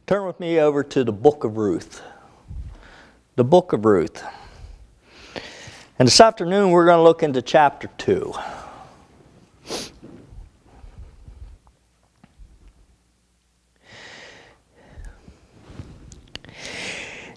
Turn with me over to the book of Ruth. The book of Ruth. And this afternoon we're going to look into chapter 2.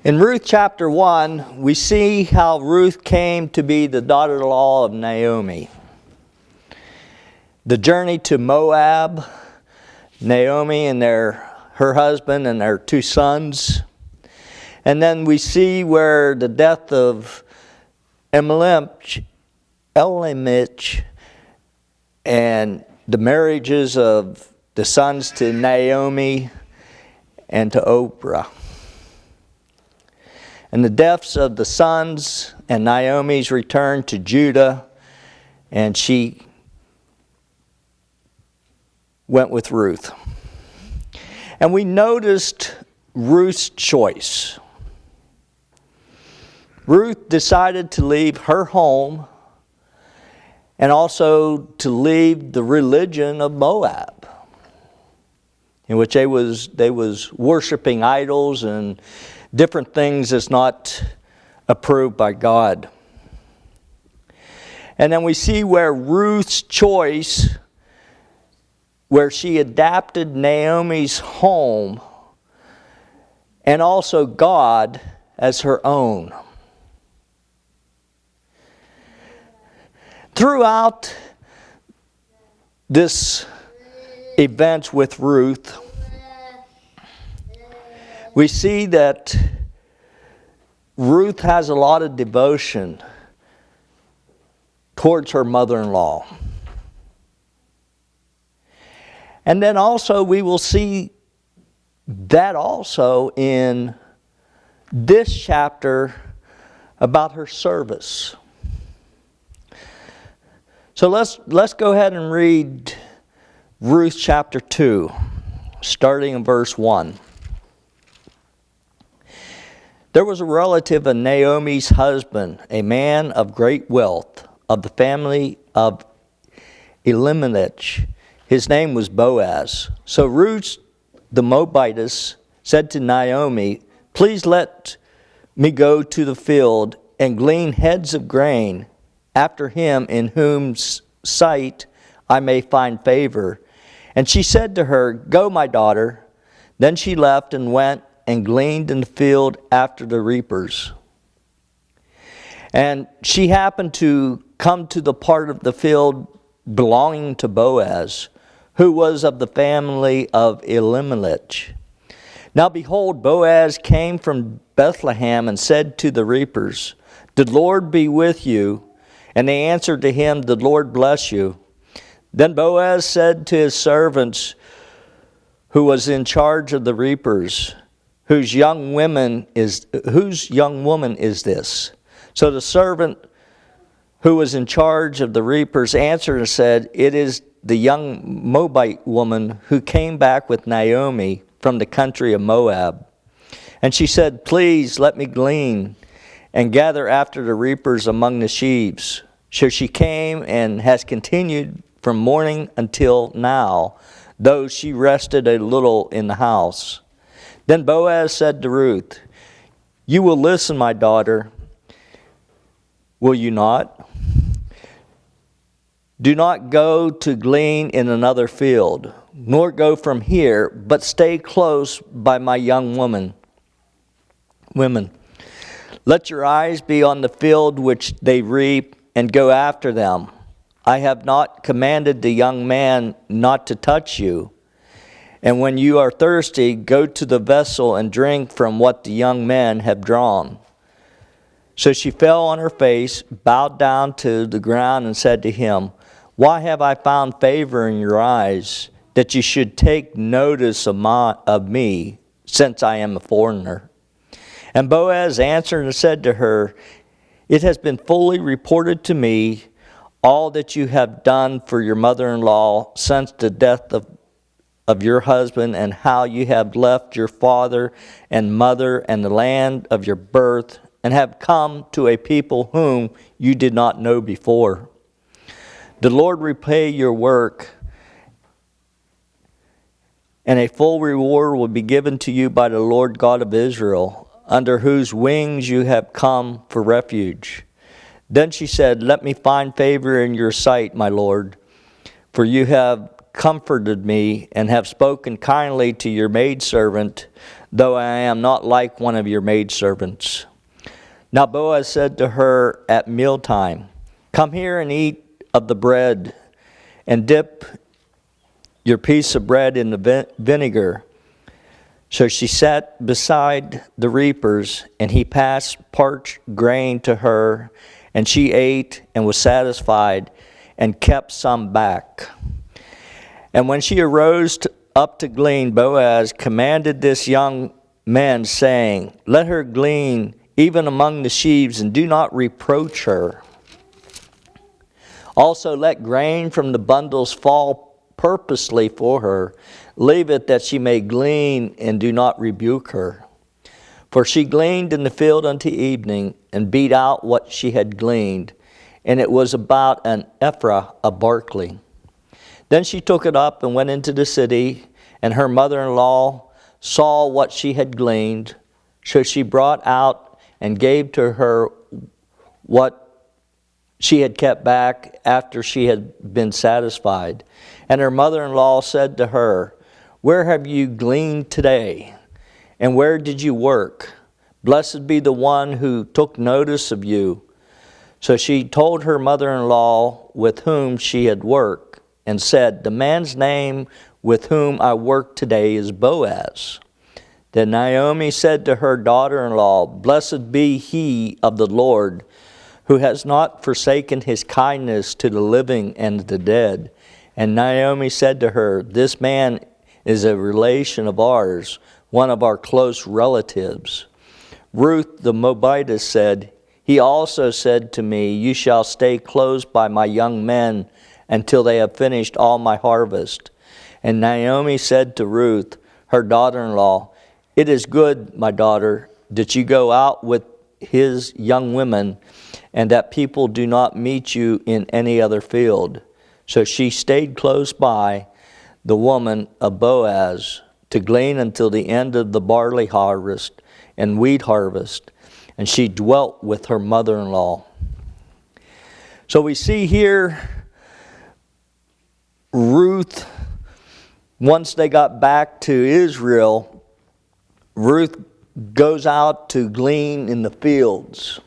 In Ruth chapter 1, we see how Ruth came to be the daughter-in-law of Naomi. The journey to Moab, Naomi and her husband and their 2 sons. And then we see where the death of Elimelech and the marriages of the sons to Naomi and to Oprah. And the deaths of the sons and Naomi's return to Judah, and she went with Ruth. And we noticed Ruth's choice. Ruth decided to leave her home and also to leave the religion of Moab, in which they was worshiping idols and different things that's not approved by God. And then we see where Ruth's choice, where she adapted Naomi's home and also God as her own. Throughout this event with Ruth, we see that Ruth has a lot of devotion towards her mother-in-law. And then also we will see that also in this chapter about her service. So let's go ahead and read Ruth chapter 2, starting in verse 1. There was a relative of Naomi's husband, a man of great wealth, of the family of Elimelech. His name was Boaz. So Ruth the Moabitess said to Naomi, "Please let me go to the field and glean heads of grain after him in whose sight I may find favor." And she said to her, "Go, my daughter." Then she left and went and gleaned in the field after the reapers. And she happened to come to the part of the field belonging to Boaz, who was of the family of Elimelech. Now behold, Boaz came from Bethlehem and said to the reapers, "The Lord be with you." And they answered to him, "The Lord bless you." Then Boaz said to his servants, who was in charge of the reapers, Whose young woman is this?" So the servant who was in charge of the reapers answered and said, "It is the young Moabite woman who came back with Naomi from the country of Moab." And she said, "Please let me glean and gather after the reapers among the sheaves." So she came and has continued from morning until now, though she rested a little in the house. Then Boaz said to Ruth, "You will listen, my daughter, will you not? Do not go to glean in another field, nor go from here, but stay close by my young women. Let your eyes be on the field which they reap, and go after them. I have not commanded the young man not to touch you. And when you are thirsty, go to the vessel and drink from what the young men have drawn." So she fell on her face, bowed down to the ground, and said to him, "Why have I found favor in your eyes, that you should take notice of me, since I am a foreigner?" And Boaz answered and said to her, "It has been fully reported to me, all that you have done for your mother-in-law since the death of your husband, and how you have left your father and mother and the land of your birth, and have come to a people whom you did not know before. The Lord repay your work and a full reward will be given to you by the Lord God of Israel, under whose wings you have come for refuge." Then she said, "Let me find favor in your sight, my Lord, for you have comforted me and have spoken kindly to your maidservant, though I am not like one of your maidservants." Now Boaz said to her at mealtime, "Come here and eat of the bread, and dip your piece of bread in the vinegar." So she sat beside the reapers, and he passed parched grain to her, and she ate and was satisfied, and kept some back. And when she arose up to glean, Boaz commanded this young man, saying, "Let her glean even among the sheaves, and do not reproach her. Also let grain from the bundles fall purposely for her. Leave it that she may glean, and do not rebuke her. For she gleaned in the field unto evening, and beat out what she had gleaned, and it was about an ephah of barley. Then she took it up and went into the city, and her mother-in-law saw what she had gleaned. So she brought out and gave to her what she had kept back after she had been satisfied. And her mother-in-law said to her, "Where have you gleaned today? And where did you work? Blessed be the one who took notice of you." So she told her mother-in-law with whom she had worked, and said, "The man's name with whom I work today is Boaz." Then Naomi said to her daughter-in-law, "Blessed be he of the Lord, who has not forsaken his kindness to the living and the dead." And Naomi said to her, "This man is a relation of ours, one of our close relatives." Ruth the Moabitess said, "He also said to me, 'You shall stay close by my young men until they have finished all my harvest.'" And Naomi said to Ruth, her daughter-in-law, "It is good, my daughter, that you go out with his young women, and that people do not meet you in any other field." So she stayed close by the woman of Boaz to glean until the end of the barley harvest and wheat harvest, and she dwelt with her mother-in-law. So we see here Ruth, once they got back to Israel, Ruth goes out to glean in the fields.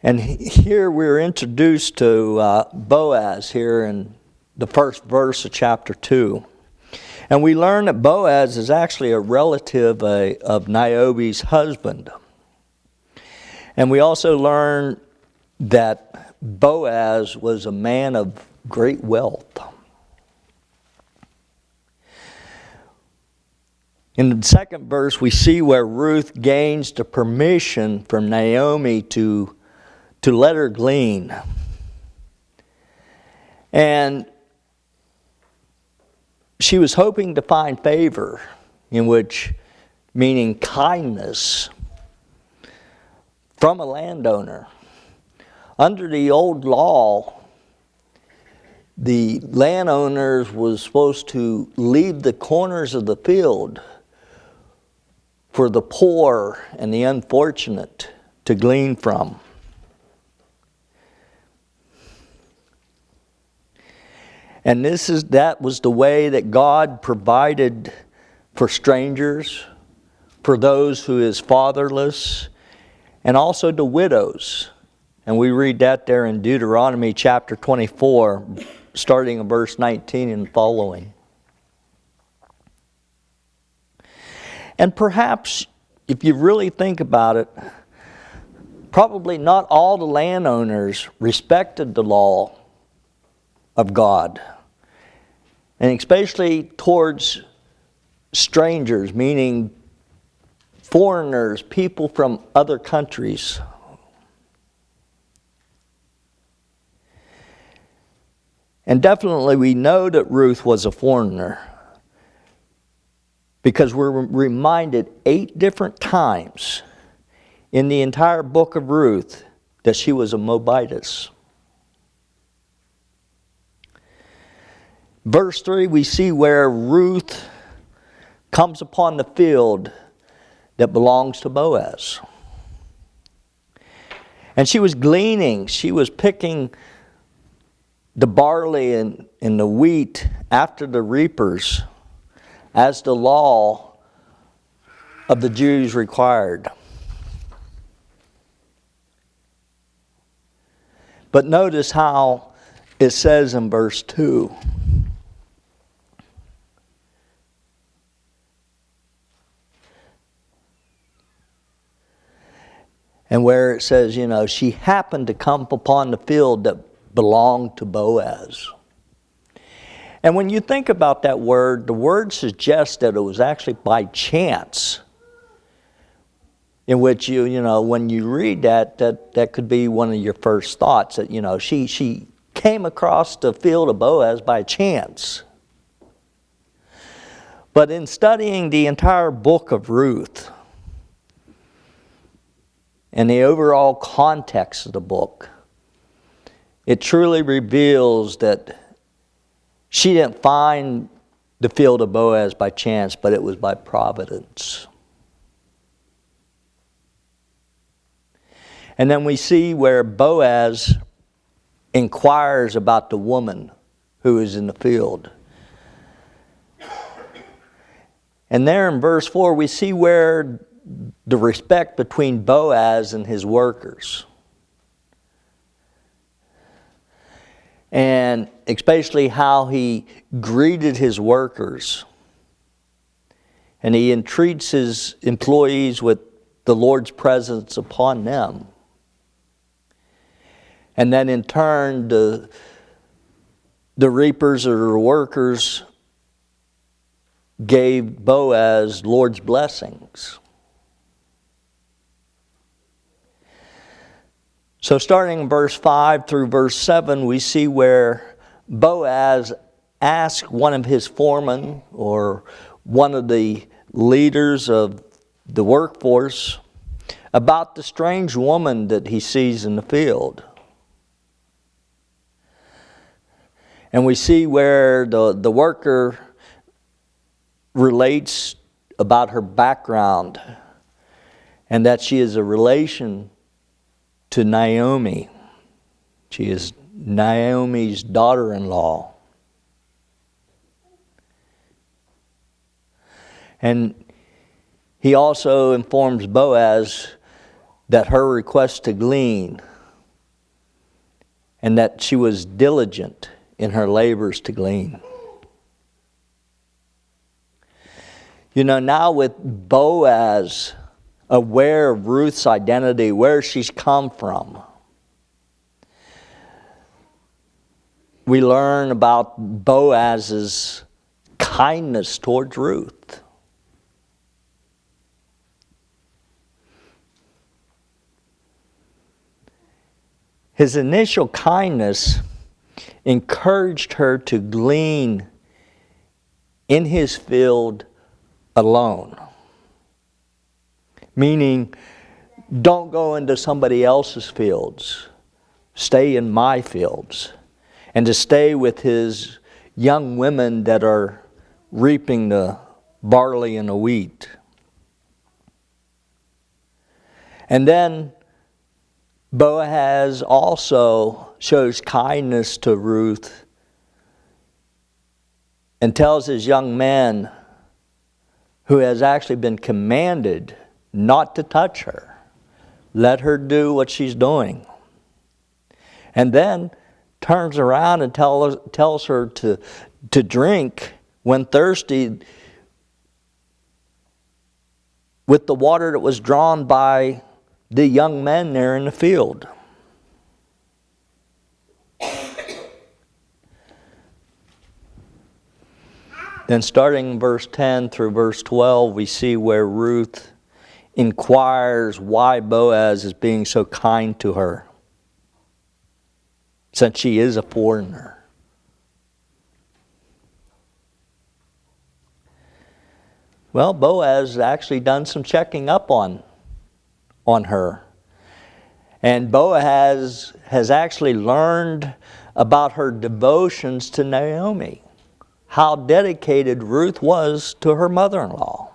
And here we're introduced to Boaz here in the first verse of chapter 2. And we learn that Boaz is actually a relative of Naomi's husband. And we also learn that Boaz was a man of great wealth. In the second verse, we see where Ruth gains the permission from Naomi to let her glean. And she was hoping to find favor, in which, meaning kindness, from a landowner. Under the old law, the landowners was supposed to leave the corners of the field for the poor and the unfortunate to glean from. And that was the way that God provided for strangers, for those who is fatherless, and also to widows. And we read that there in Deuteronomy chapter 24, starting in verse 19 and following. And perhaps, if you really think about it, probably not all the landowners respected the law of God. And especially towards strangers, meaning foreigners, people from other countries. And definitely we know that Ruth was a foreigner, because we're reminded 8 different times in the entire book of Ruth that she was a Moabitess. Verse 3, we see where Ruth comes upon the field that belongs to Boaz. And she was gleaning. She was picking the barley and the wheat after the reapers, as the law of the Jews required. But notice how it says in verse 2. And where it says, she happened to come upon the field that belonged to Boaz. And when you think about that word, the word suggests that it was actually by chance. In which when you read that could be one of your first thoughts, that, she came across the field of Boaz by chance. But in studying the entire book of Ruth, and the overall context of the book, it truly reveals that she didn't find the field of Boaz by chance, but it was by providence. And then we see where Boaz inquires about the woman who is in the field. And there in verse 4, we see where the respect between Boaz and his workers. And especially how he greeted his workers. And he entreats his employees with the Lord's presence upon them. And then in turn, the reapers or the workers gave Boaz Lord's blessings. So starting in verse 5 through verse 7, we see where Boaz asked one of his foremen or one of the leaders of the workforce about the strange woman that he sees in the field. And we see where the worker relates about her background and that she is a relation to Naomi. She is Naomi's daughter-in-law. And he also informs Boaz that her request to glean and that she was diligent in her labors to glean. Now with Boaz aware of Ruth's identity, where she's come from, we learn about Boaz's kindness towards Ruth. His initial kindness encouraged her to glean in his field alone. Meaning, don't go into somebody else's fields. Stay in my fields. And to stay with his young women that are reaping the barley and the wheat. And then Boaz also shows kindness to Ruth and tells his young man, who has actually been commanded not to touch her. Let her do what she's doing. And then turns around and tells her to drink when thirsty with the water that was drawn by the young men there in the field. Then starting in verse 10 through verse 12, we see where Ruth inquires why Boaz is being so kind to her, since she is a foreigner. Well, Boaz has actually done some checking up on her. And Boaz has actually learned about her devotions to Naomi, how dedicated Ruth was to her mother-in-law.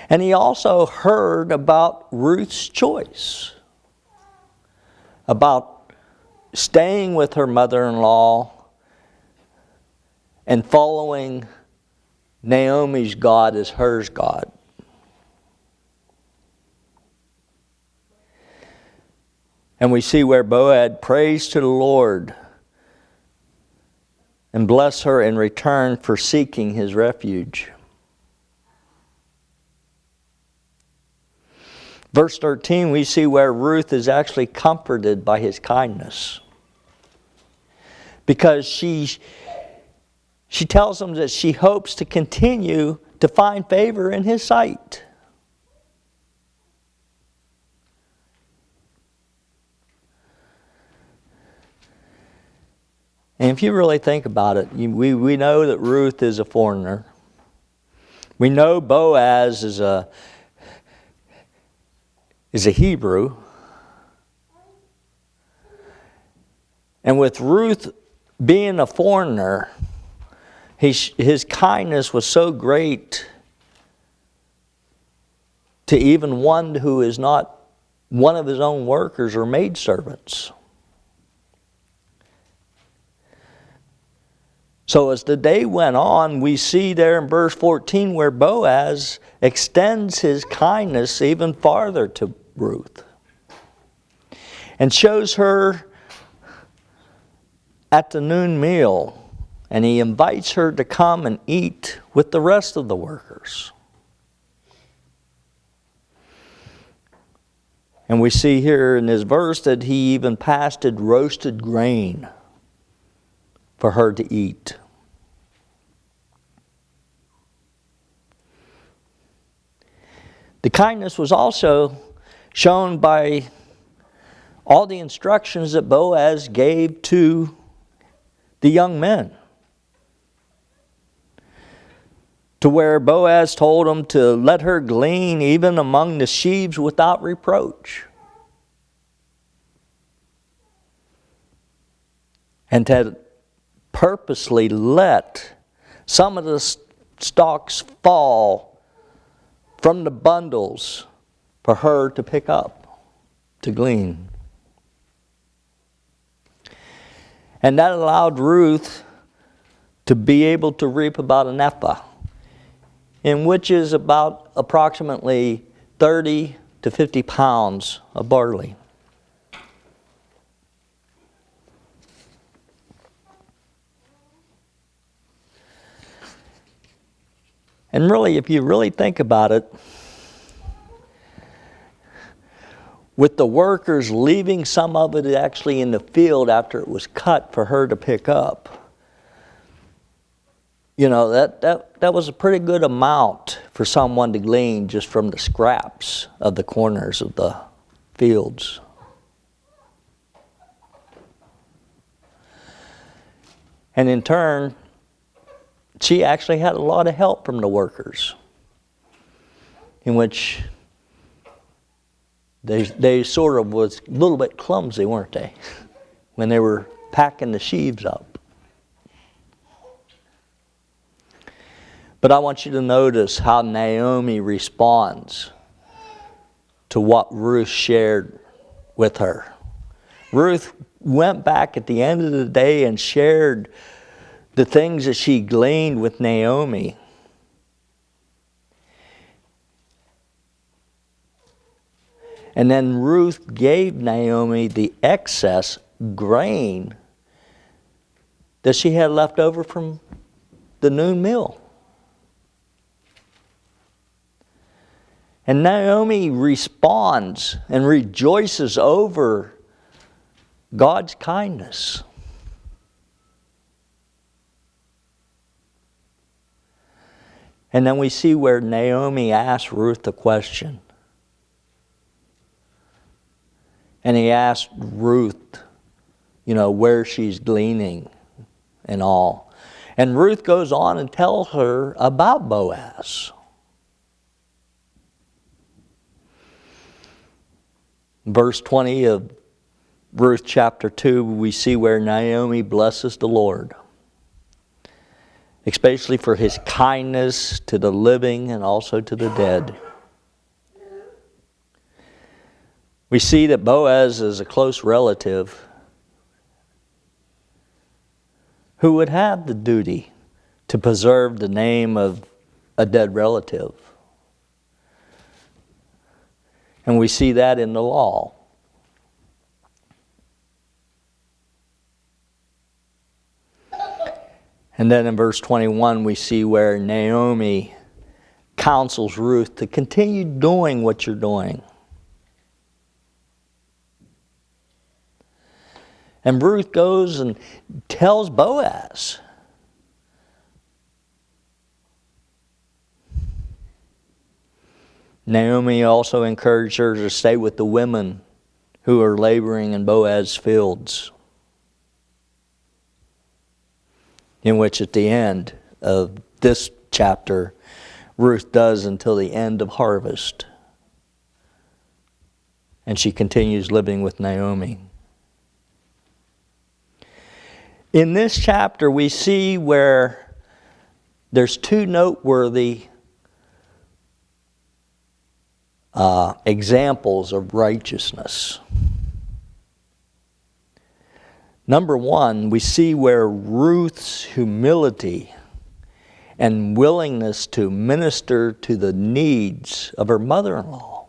And he also heard about Ruth's choice, about staying with her mother-in-law and following Naomi's God as hers God. And we see where Boaz prays to the Lord and bless her in return for seeking his refuge. Verse 13, we see where Ruth is actually comforted by his kindness. Because she tells him that she hopes to continue to find favor in his sight. And if you really think about it, we know that Ruth is a foreigner. We know Boaz is a Hebrew. And with Ruth being a foreigner, his kindness was so great to even one who is not one of his own workers or maidservants. So as the day went on, we see there in verse 14 where Boaz extends his kindness even farther to Ruth and shows her at the noon meal, and he invites her to come and eat with the rest of the workers. And we see here in this verse that he even passed roasted grain for her to eat. The kindness was also shown by all the instructions that Boaz gave to the young men. To where Boaz told them to let her glean even among the sheaves without reproach. And to purposely let some of the stalks fall from the bundles for her to pick up, to glean. And that allowed Ruth to be able to reap about an ephah, in which is about approximately 30 to 50 pounds of barley. And really, if you really think about it, with the workers leaving some of it actually in the field after it was cut for her to pick up, you know, that was a pretty good amount for someone to glean just from the scraps of the corners of the fields. And in turn, she actually had a lot of help from the workers, in which they sort of was a little bit clumsy, weren't they, when they were packing the sheaves up. But I want you to notice how Naomi responds to what Ruth shared with her. Ruth went back at the end of the day and shared the things that she gleaned with Naomi. And then Ruth gave Naomi the excess grain that she had left over from the noon meal. And Naomi responds and rejoices over God's kindness. And then we see where Naomi asked Ruth the question. And he asked Ruth, you know, where she's gleaning and all. And Ruth goes on and tells her about Boaz. Verse 20 of Ruth chapter 2, we see where Naomi blesses the Lord. especially for his kindness to the living and also to the dead. We see that Boaz is a close relative who would have the duty to preserve the name of a dead relative. And we see that in the law. And then in verse 21, we see where Naomi counsels Ruth to continue doing what you're doing. And Ruth goes and tells Boaz. Naomi also encouraged her to stay with the women who are laboring in Boaz's fields, in which at the end of this chapter, Ruth does until the end of harvest. And she continues living with Naomi. In this chapter, we see where there's two noteworthy examples of righteousness. Number one, we see where Ruth's humility and willingness to minister to the needs of her mother-in-law.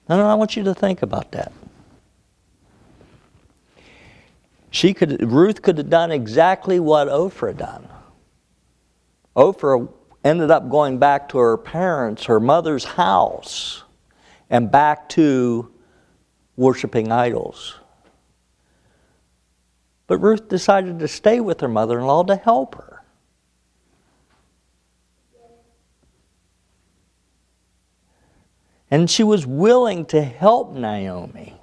And I want you to think about that. Ruth could have done exactly what Oprah done. Oprah ended up going back to her parents, her mother's house, and back to worshiping idols. But Ruth decided to stay with her mother-in-law to help her. And she was willing to help Naomi.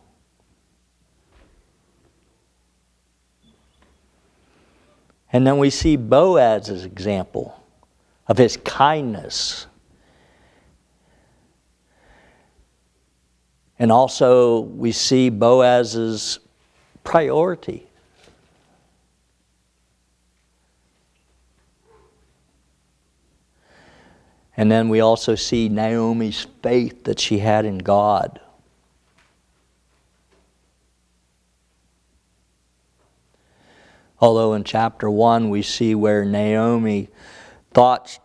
And then we see Boaz's example of his kindness. And also we see Boaz's priority. And then we also see Naomi's faith that she had in God. Although in chapter 1 we see where Naomi thought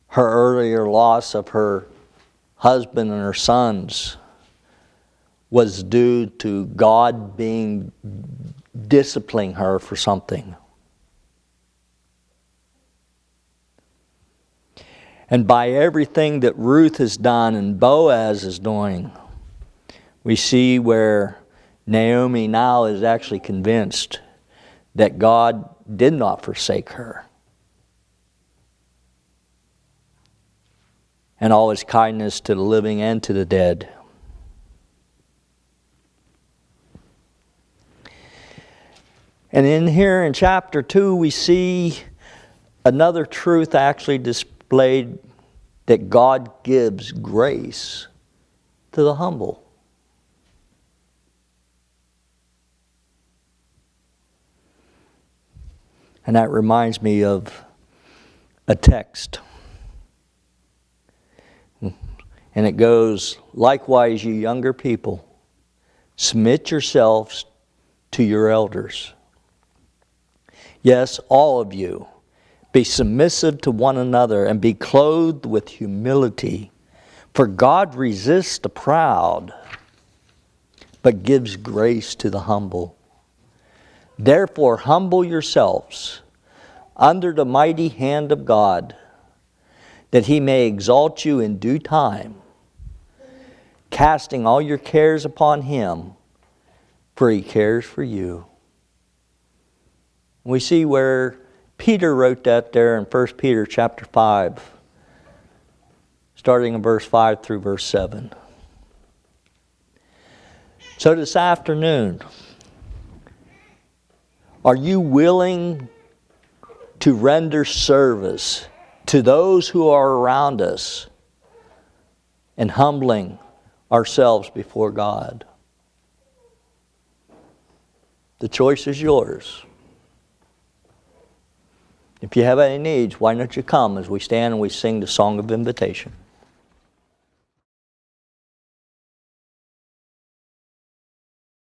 her earlier loss of her husband and her sons was due to God being disciplining her for something. And by everything that Ruth has done and Boaz is doing, we see where Naomi now is actually convinced that God did not forsake her. And all his kindness to the living and to the dead. And in here in chapter 2 we see another truth actually displayed, that God gives grace to the humble. And that reminds me of a text. And it goes, "Likewise, you younger people, submit yourselves to your elders. Yes, all of you, be submissive to one another and be clothed with humility. For God resists the proud, but gives grace to the humble. Therefore, humble yourselves under the mighty hand of God, that he may exalt you in due time, casting all your cares upon him, for he cares for you." We see where Peter wrote that there in 1 Peter chapter 5, starting in verse 5 through verse 7. So this afternoon, are you willing to render service to those who are around us and humbling ourselves before God? The choice is yours. If you have any needs, why don't you come as we stand and we sing the song of invitation.